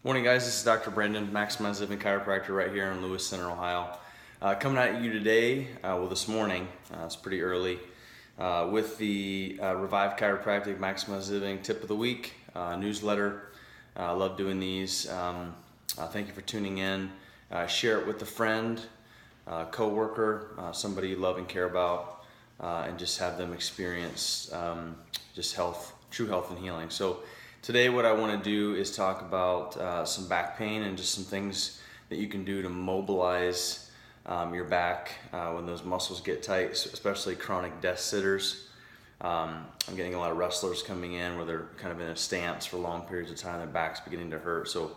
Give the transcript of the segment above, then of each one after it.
Morning, guys. This is Dr. Brendan, Maximize Living Chiropractor, right here in Lewis Center, Ohio. Coming at you today, this morning, it's pretty early, with the Revive Chiropractic Maximize Living Tip of the Week newsletter. I love doing these. Thank you for tuning in. Share it with a friend, coworker, somebody you love and care about, and just have them experience just health, true health and healing. So today what I want to do is talk about some back pain and just some things that you can do to mobilize your back when those muscles get tight, especially chronic desk sitters. I'm getting a lot of wrestlers coming in where they're kind of in a stance for long periods of time, their back's beginning to hurt. So,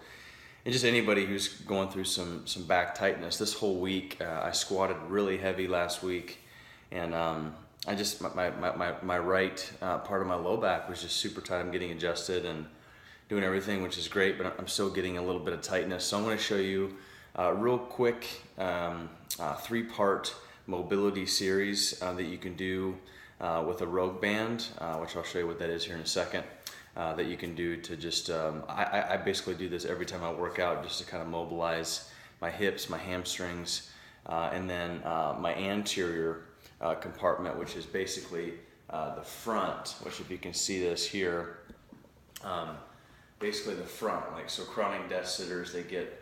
and just anybody who's going through some back tightness. This whole week, I squatted really heavy last week, and I just, my right part of my low back was just super tight. I'm getting adjusted and doing everything, which is great, but I'm still getting a little bit of tightness. So I'm going to show you a real quick 3-part mobility series that you can do with a Rogue Band, which I'll show you what that is here in a second, that you can do to just, I basically do this every time I work out just to kind of mobilize my hips, my hamstrings, and then my anterior compartment, which is basically the front, which if you can see this here, basically the front, like so chronic desk sitters, they get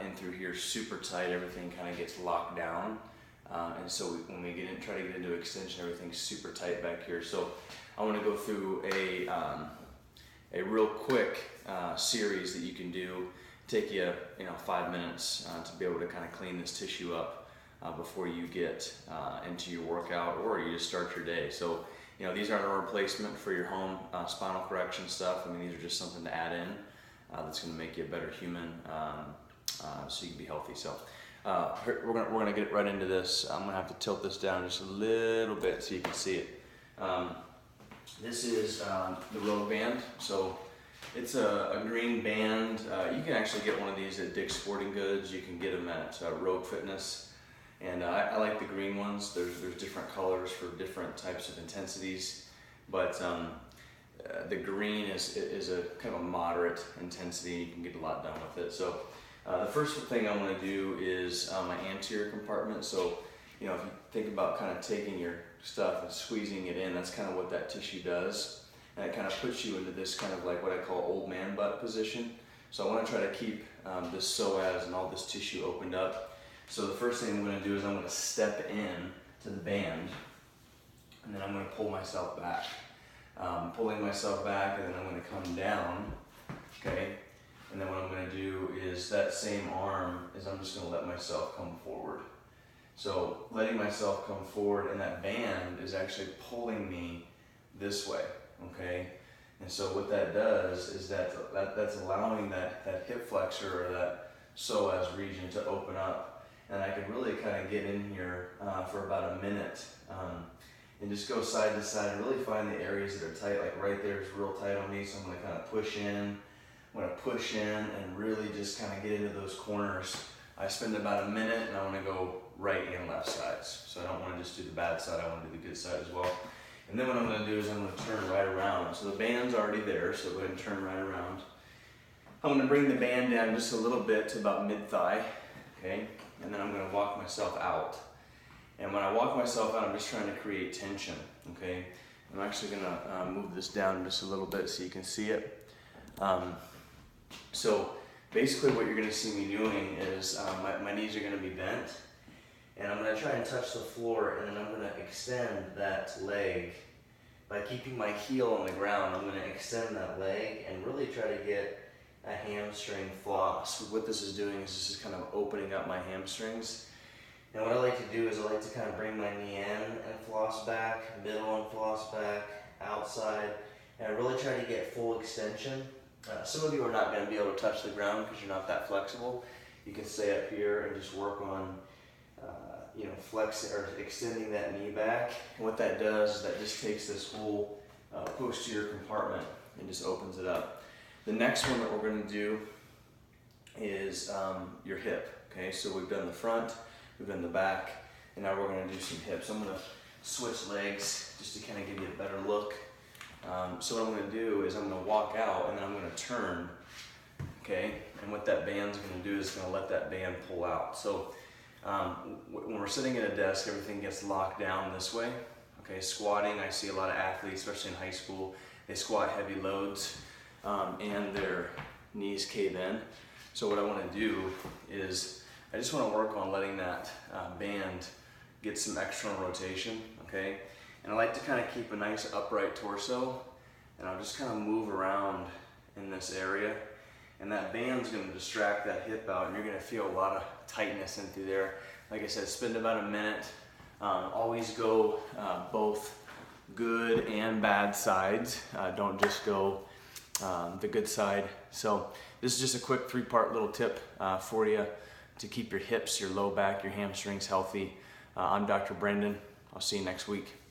in through here super tight, everything kind of gets locked down, and so when we try to get into extension, everything's super tight back here. So I want to go through a real quick series that you can do, take you 5 minutes to be able to kind of clean this tissue up before you get into your workout or you just start your day. So, these aren't a replacement for your home spinal correction stuff. I mean, these are just something to add in that's going to make you a better human, so you can be healthy. So, we're gonna get right into this. I'm gonna have to tilt this down just a little bit so you can see it. This is the Rogue Band. So it's a green band. You can actually get one of these at Dick's Sporting Goods. You can get them at Rogue Fitness. And I like the green ones. There's different colors for different types of intensities, but the green is a kind of a moderate intensity. You can get a lot done with it. So the first thing I want to do is my anterior compartment. So if you think about kind of taking your stuff and squeezing it in, that's kind of what that tissue does, and it kind of puts you into this kind of like what I call old man butt position. So I want to try to keep this psoas and all this tissue opened up. So the first thing I'm going to do is I'm going to step in to the band, and then I'm going to pull myself back. Pulling myself back, and then I'm going to come down, okay? And then what I'm going to do is that same arm is I'm just going to let myself come forward. So letting myself come forward, and that band is actually pulling me this way, okay? And so what that does is that's allowing that hip flexor or that psoas region to open up. And I can really kind of get in here for about a minute and just go side to side and really find the areas that are tight. Like right there is real tight on me, so I'm going to kind of push in. I'm going to push in and really just kind of get into those corners. I spend about a minute and I want to go right and left sides. So I don't want to just do the bad side, I want to do the good side as well. And then what I'm going to do is I'm going to turn right around. So the band's already there, so go ahead and turn right around. I'm going to bring the band down just a little bit to about mid-thigh, okay? And then I'm going to walk myself out. And when I walk myself out, I'm just trying to create tension, okay? I'm actually going to move this down just a little bit so you can see it. So basically what you're going to see me doing is my knees are going to be bent, and I'm going to try and touch the floor, and then I'm going to extend that leg. By keeping my heel on the ground, I'm going to extend that leg and really try to get a hamstring floss. What this is doing is this is kind of opening up my hamstrings. And what I like to do is I like to kind of bring my knee in and floss back, middle and floss back, outside, and I really try to get full extension. Some of you are not going to be able to touch the ground because you're not that flexible. You can stay up here and just work on flexing or extending that knee back. And what that does is that just takes this whole posterior compartment and just opens it up. The next one that we're going to do is your hip. Okay, so we've done the front, we've done the back, and now we're going to do some hips. I'm going to switch legs just to kind of give you a better look. So what I'm going to do is I'm going to walk out and then I'm going to turn okay? And what that band's gonna do is gonna let that band pull out. So when we're sitting at a desk, everything gets locked down this way, okay? Squatting, I see a lot of athletes, especially in high school, they squat heavy loads and their knees cave in. So what I wanna do is, I just wanna work on letting that band get some external rotation, okay? And I like to kind of keep a nice upright torso, and I'll just kind of move around in this area. And that band's going to distract that hip out, and you're going to feel a lot of tightness in through there. Like I said, spend about a minute. Always go both good and bad sides. Don't just go the good side. So this is just a quick 3-part little tip for you to keep your hips, your low back, your hamstrings healthy. I'm Dr. Brendan. I'll see you next week.